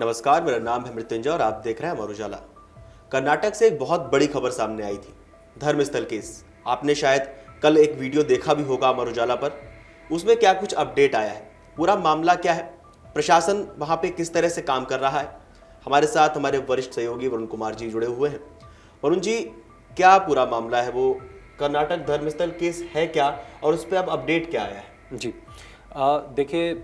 नमस्कार, मेरा नाम है मृत्युंजय और आप देख रहे हैं अमर उजाला। कर्नाटक से एक बहुत बड़ी खबर सामने आई थी, धर्मस्थल केस। आपने शायद कल एक वीडियो देखा भी होगा अमर उजाला पर। उसमें क्या कुछ अपडेट आया है, पूरा मामला क्या है, प्रशासन वहाँ पे किस तरह से काम कर रहा है। हमारे साथ हमारे वरिष्ठ सहयोगी वरुण कुमार जी जुड़े हुए हैं। वरुण जी, क्या पूरा मामला है, वो कर्नाटक धर्मस्थल केस है क्या, और उस पर अब अपडेट क्या आया है? जी देखिए,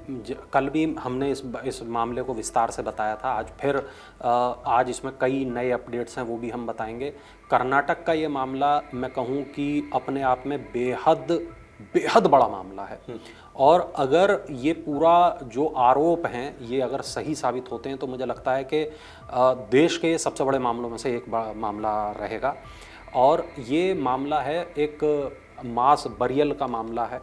कल भी हमने इस मामले को विस्तार से बताया था। आज फिर आज इसमें कई नए अपडेट्स हैं, वो भी हम बताएंगे। कर्नाटक का ये मामला मैं कहूँ कि अपने आप में बेहद बेहद बड़ा मामला है। और अगर ये पूरा जो आरोप हैं ये अगर सही साबित होते हैं तो मुझे लगता है कि देश के सबसे बड़े मामलों में से एक बड़ा मामला रहेगा। और ये मामला है एक मास बरियल का मामला है।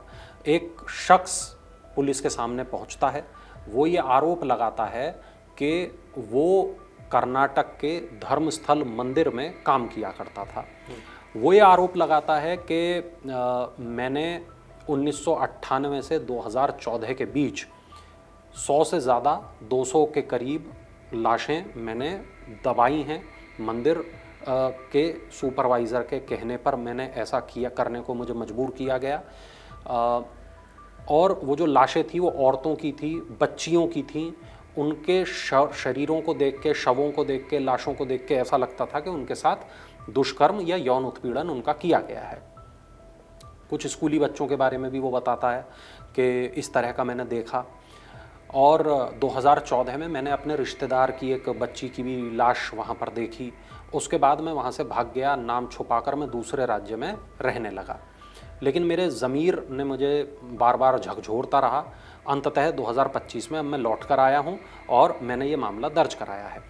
एक शख्स पुलिस के सामने पहुंचता है, वो ये आरोप लगाता है कि वो कर्नाटक के धर्मस्थल मंदिर में काम किया करता था। वो ये आरोप लगाता है कि मैंने 1998 से 2014 के बीच 100 से ज़्यादा 200 के करीब लाशें मैंने दबाई हैं। मंदिर के सुपरवाइज़र के कहने पर मैंने ऐसा किया करने को मुझे मजबूर किया गया। और वो जो लाशें थी वो औरतों की थी, बच्चियों की थी। उनके शरीरों को देख के, शवों को देख के, लाशों को देख के ऐसा लगता था कि उनके साथ दुष्कर्म या यौन उत्पीड़न उनका किया गया है। कुछ स्कूली बच्चों के बारे में भी वो बताता है कि इस तरह का मैंने देखा। और 2014 में मैंने अपने रिश्तेदार की एक बच्ची की भी लाश वहाँ पर देखी। उसके बाद मैं वहाँ से भाग गया, नाम छुपाकर मैं दूसरे राज्य में रहने लगा। लेकिन मेरे ज़मीर ने मुझे बार बार झकझोरता रहा। अंततः 2025 में अब मैं लौट कर आया हूँ और मैंने ये मामला दर्ज कराया है।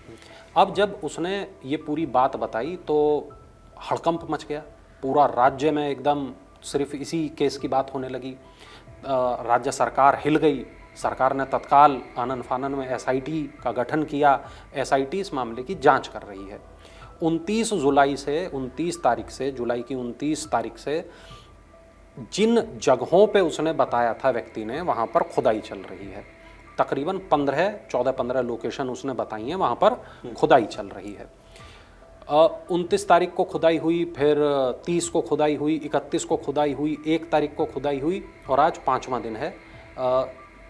अब जब उसने ये पूरी बात बताई तो हड़कंप मच गया पूरा राज्य में। एकदम सिर्फ इसी केस की बात होने लगी। राज्य सरकार हिल गई। सरकार ने तत्काल आनन फानन में एसआईटी का गठन किया। एसआईटी इस मामले की जांच कर रही है। 29 तारीख से जुलाई की 29 तारीख से जिन जगहों पे उसने बताया था व्यक्ति ने, वहाँ पर खुदाई चल रही है। तकरीबन 14-15 लोकेशन उसने बताई हैं, वहाँ पर खुदाई चल रही है। 29 तारीख को खुदाई हुई, फिर 30 को खुदाई हुई, 31 को खुदाई हुई, 1 तारीख को खुदाई हुई और आज 5वां दिन है।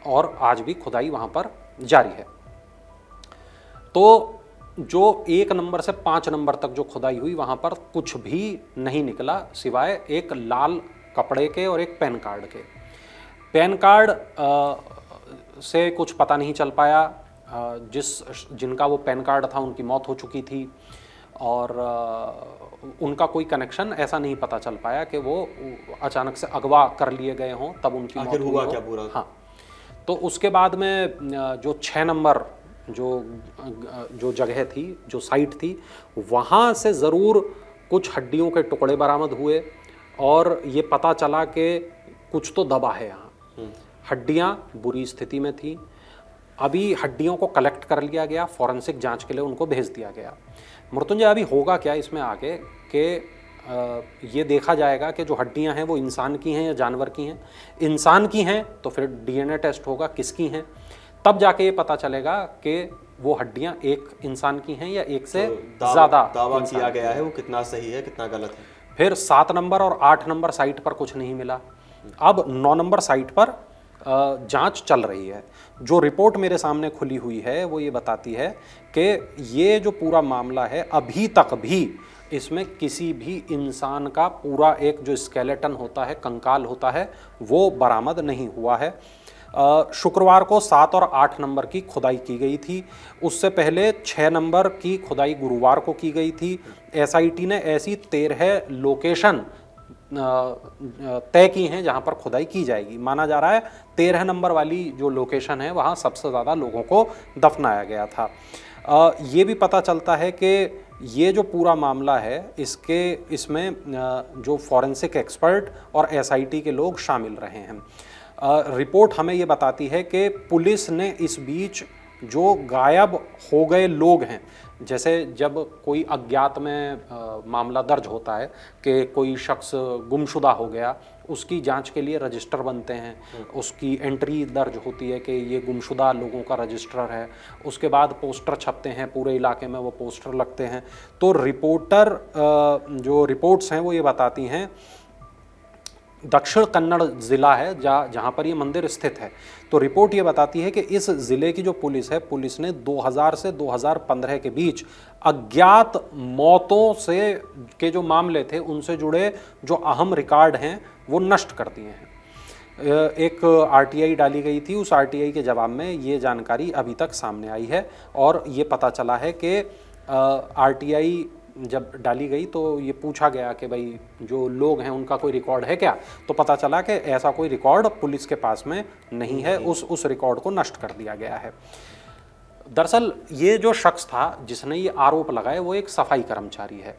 और आज भी खुदाई वहाँ पर जारी है। तो जो 1 नंबर से 5 नंबर तक जो खुदाई हुई वहाँ पर कुछ भी नहीं निकला सिवाय एक लाल कपड़े के और एक पैन कार्ड के। पैन कार्ड से कुछ पता नहीं चल पाया। जिनका वो पैन कार्ड था उनकी मौत हो चुकी थी और उनका कोई कनेक्शन ऐसा नहीं पता चल पाया कि वो अचानक से अगवा कर लिए गए हों तब उनकी मौत हुआ क्या पूरा। हाँ, तो उसके बाद में जो 6 नंबर जो जगह थी, जो साइट थी, वहाँ से ज़रूर कुछ हड्डियों के टुकड़े बरामद हुए और ये पता चला कि कुछ तो दबा है यहाँ। हड्डियाँ बुरी स्थिति में थी। अभी हड्डियों को कलेक्ट कर लिया गया, फॉरेंसिक जांच के लिए उनको भेज दिया गया। मृत्युंजय, अभी होगा क्या इसमें आगे कि ये देखा जाएगा कि जो हड्डियाँ हैं वो इंसान की हैं या जानवर की हैं। इंसान की हैं तो फिर डीएनए टेस्ट होगा किसकी हैं, तब जाके ये पता चलेगा कि वो हड्डियाँ एक इंसान की हैं या एक से ज़्यादा दावा किया गया है, वो कितना सही है कितना गलत है। फिर 7 नंबर और 8 नंबर साइट पर कुछ नहीं मिला। अब 9 नंबर साइट पर जांच चल रही है। जो रिपोर्ट मेरे सामने खुली हुई है वो ये बताती है कि ये जो पूरा मामला है अभी तक भी इसमें किसी भी इंसान का पूरा एक जो स्केलेटन होता है, कंकाल होता है, वो बरामद नहीं हुआ है। शुक्रवार को 7 और 8 नंबर की खुदाई की गई थी। उससे पहले 6 नंबर की खुदाई गुरुवार को की गई थी। एसआईटी ने ऐसी 13 लोकेशन तय की हैं जहां पर खुदाई की जाएगी। माना जा रहा है 13 नंबर वाली जो लोकेशन है वहां सबसे ज़्यादा लोगों को दफनाया गया था। ये भी पता चलता है कि ये जो पूरा मामला है इसमें जो फॉरेंसिक एक्सपर्ट और एसआईटी के लोग शामिल रहे हैं। रिपोर्ट हमें ये बताती है कि पुलिस ने इस बीच जो गायब हो गए लोग हैं, जैसे जब कोई अज्ञात में मामला दर्ज होता है कि कोई शख्स गुमशुदा हो गया, उसकी जांच के लिए रजिस्टर बनते हैं, उसकी एंट्री दर्ज होती है कि ये गुमशुदा लोगों का रजिस्टर है, उसके बाद पोस्टर छपते हैं, पूरे इलाके में वो पोस्टर लगते हैं। तो रिपोर्टर जो रिपोर्ट्स हैं वो ये बताती हैं, दक्षिण कन्नड़ ज़िला है जहाँ पर ये मंदिर स्थित है, तो रिपोर्ट ये बताती है कि इस ज़िले की जो पुलिस है, पुलिस ने 2000 से 2015 के बीच अज्ञात मौतों से के जो मामले थे उनसे जुड़े जो अहम रिकॉर्ड हैं वो नष्ट कर दिए हैं। एक आरटीआई डाली गई थी, उस आरटीआई के जवाब में ये जानकारी अभी तक सामने आई है और ये पता चला है कि आरटीआई जब डाली गई तो ये पूछा गया कि भाई जो लोग हैं उनका कोई रिकॉर्ड है क्या, तो पता चला कि ऐसा कोई रिकॉर्ड पुलिस के पास में नहीं है, उस रिकॉर्ड को नष्ट कर दिया गया है। दरअसल ये जो शख्स था जिसने ये आरोप लगाए वो एक सफाई कर्मचारी है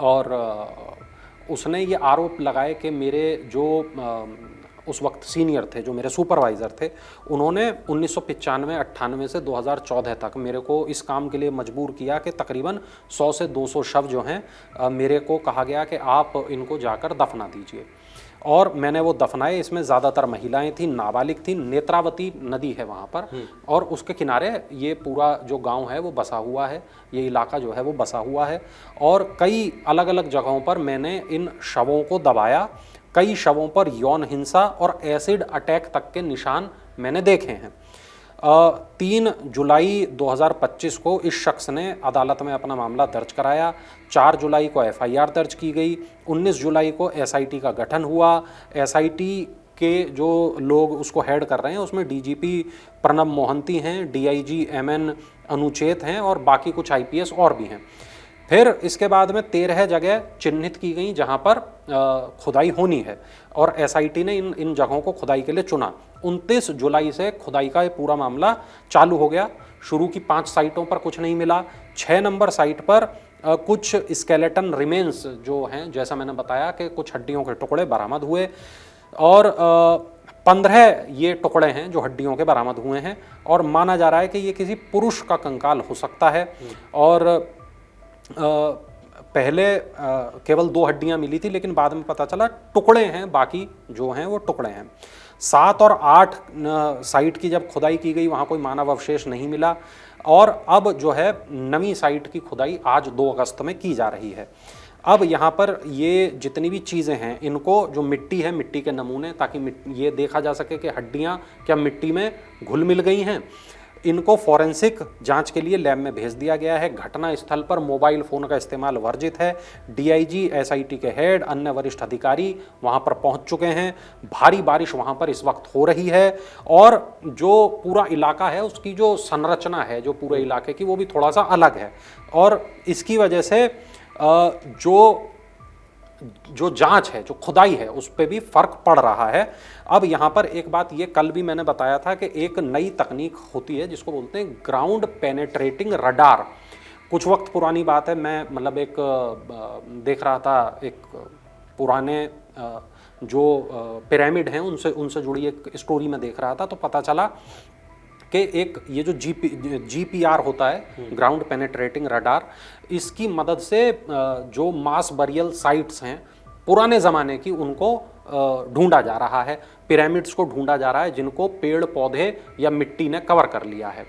और उसने ये आरोप लगाए कि मेरे जो उस वक्त सीनियर थे, जो मेरे सुपरवाइज़र थे, उन्होंने 1995-98 से 2014 तक मेरे को इस काम के लिए मजबूर किया कि तकरीबन 100 से 200 शव जो हैं मेरे को कहा गया कि आप इनको जाकर दफना दीजिए, और मैंने वो दफनाए। इसमें ज़्यादातर महिलाएं थी, नाबालिग थी। नेत्रावती नदी है वहाँ पर और उसके किनारे ये पूरा जो गांव है वो बसा हुआ है, ये इलाका जो है वो बसा हुआ है, और कई अलग अलग जगहों पर मैंने इन शवों को दबाया। कई शवों पर यौन हिंसा और एसिड अटैक तक के निशान मैंने देखे हैं। 3 जुलाई 2025 को इस शख्स ने अदालत में अपना मामला दर्ज कराया। 4 जुलाई को एफआईआर दर्ज की गई। 19 जुलाई को एसआईटी का गठन हुआ। एसआईटी के जो लोग उसको हेड कर रहे हैं उसमें डीजीपी प्रणब मोहंती हैं, डीआईजी एमएन अनुचेत हैं और बाकी कुछ आईपीएस और भी हैं। फिर इसके बाद में 13 जगह चिन्हित की गई जहां पर खुदाई होनी है और एसआईटी ने इन जगहों को खुदाई के लिए चुना। 29 जुलाई से खुदाई का ये पूरा मामला चालू हो गया। शुरू की 5 साइटों पर कुछ नहीं मिला। 6 नंबर साइट पर कुछ स्केलेटन रिमेन्स जो हैं, जैसा मैंने बताया कि कुछ हड्डियों के टुकड़े बरामद हुए और 15 ये टुकड़े हैं जो हड्डियों के बरामद हुए हैं और माना जा रहा है कि ये किसी पुरुष का कंकाल हो सकता है। और पहले केवल 2 हड्डियां मिली थी, लेकिन बाद में पता चला टुकड़े हैं, बाकी जो हैं वो टुकड़े हैं। 7 और 8 साइट की जब खुदाई की गई वहाँ कोई मानव अवशेष नहीं मिला और अब जो है नवी साइट की खुदाई आज 2 अगस्त में की जा रही है। अब यहाँ पर ये जितनी भी चीज़ें हैं, इनको जो मिट्टी है, मिट्टी के नमूने, ताकि ये देखा जा सके कि हड्डियाँ क्या मिट्टी में घुल मिल गई हैं, इनको फॉरेंसिक जांच के लिए लैब में भेज दिया गया है। घटना स्थल पर मोबाइल फ़ोन का इस्तेमाल वर्जित है। डीआईजी, एसआईटी के हेड, अन्य वरिष्ठ अधिकारी वहां पर पहुंच चुके हैं। भारी बारिश वहां पर इस वक्त हो रही है और जो पूरा इलाका है उसकी जो संरचना है जो पूरे इलाके की वो भी थोड़ा सा अलग है और इसकी वजह से जो जांच है, जो खुदाई है, उस पर भी फर्क पड़ रहा है। अब यहाँ पर एक बात ये कल भी मैंने बताया था कि एक नई तकनीक होती है जिसको बोलते हैं ग्राउंड पेनेट्रेटिंग रडार। कुछ वक्त पुरानी बात है, मैं मतलब एक देख रहा था, एक पुराने जो पिरामिड हैं उनसे जुड़ी एक स्टोरी में देख रहा था, तो पता चला कि एक ये जो जीपीआर होता है, ग्राउंड पेनेट्रेटिंग रडार, इसकी मदद से जो मास बरियल साइट्स हैं पुराने ज़माने की, उनको ढूंढा जा रहा है। पिरामिड्स को ढूंढा जा रहा है जिनको पेड़ पौधे या मिट्टी ने कवर कर लिया है।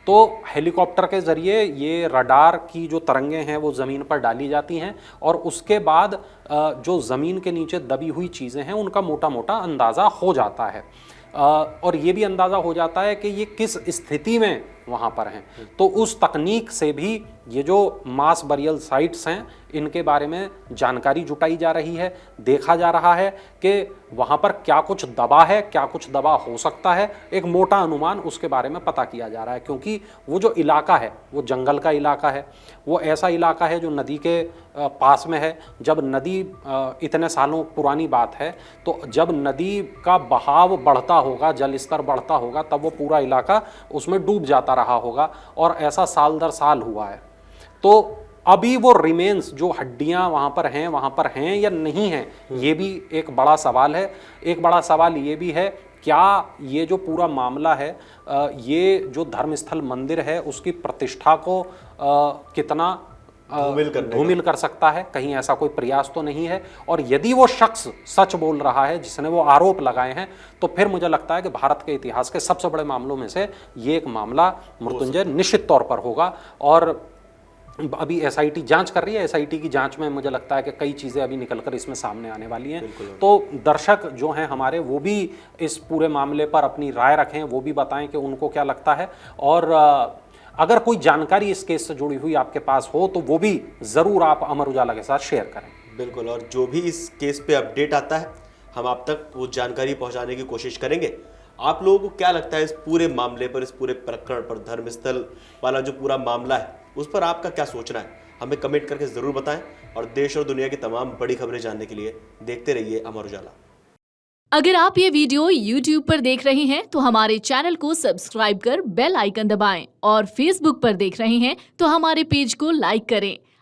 तो हेलीकॉप्टर के ज़रिए ये रडार की जो तरंगें हैं वो ज़मीन पर डाली जाती हैं और उसके बाद जो ज़मीन के नीचे दबी हुई चीज़ें हैं उनका मोटा मोटा अंदाज़ा हो जाता है और ये भी अंदाज़ा हो जाता है कि ये किस स्थिति में वहाँ पर हैं। तो उस तकनीक से भी ये जो मास बरियल साइट्स हैं इनके बारे में जानकारी जुटाई जा रही है। देखा जा रहा है कि वहाँ पर क्या कुछ दबा है, क्या कुछ दबा हो सकता है, एक मोटा अनुमान उसके बारे में पता किया जा रहा है। क्योंकि वो जो इलाका है वो जंगल का इलाका है, वो ऐसा इलाका है जो नदी के पास में है। जब नदी इतने सालों पुरानी बात है, तो जब नदी का बहाव बढ़ता होगा, जल स्तर बढ़ता होगा, तब वो पूरा इलाका उसमें डूब जाता रहा होगा और ऐसा साल दर साल हुआ है। तो अभी वो रिमेन्स जो हड्डियां वहां पर हैं या नहीं हैं, ये भी एक बड़ा सवाल है। एक बड़ा सवाल ये भी है, क्या ये जो पूरा मामला है, ये जो धर्मस्थल मंदिर है उसकी प्रतिष्ठा को कितना धूमिल कर सकता है? कहीं ऐसा कोई प्रयास तो नहीं है? और यदि वो शख्स सच बोल रहा है जिसने वो आरोप लगाए हैं, तो फिर मुझे लगता है कि भारत के इतिहास के सबसे बड़े मामलों में से ये एक मामला मृत्युंजय निश्चित तौर पर होगा। और अभी एसआईटी जांच कर रही है, एसआईटी की जांच में मुझे लगता है कि कई चीज़ें अभी निकलकर इसमें सामने आने वाली हैं। तो दर्शक जो हैं हमारे, वो भी इस पूरे मामले पर अपनी राय रखें, वो भी बताएं कि उनको क्या लगता है। और अगर कोई जानकारी इस केस से जुड़ी हुई आपके पास हो तो वो भी ज़रूर आप अमर उजाला के साथ शेयर करें। बिल्कुल, और जो भी इस केस पे अपडेट आता है हम आप तक वो जानकारी पहुंचाने की कोशिश करेंगे। आप लोगों को क्या लगता है इस पूरे मामले पर, इस पूरे प्रकरण पर, धर्मस्थल वाला जो पूरा मामला है उस पर आपका क्या सोचना है? हमें कमेंट करके ज़रूर बताएं। और देश और दुनिया की तमाम बड़ी खबरें जानने के लिए देखते रहिए अमर उजाला। अगर आप ये वीडियो YouTube पर देख रहे हैं तो हमारे चैनल को सब्सक्राइब कर बेल आइकन दबाएं, और Facebook पर देख रहे हैं तो हमारे पेज को लाइक करें।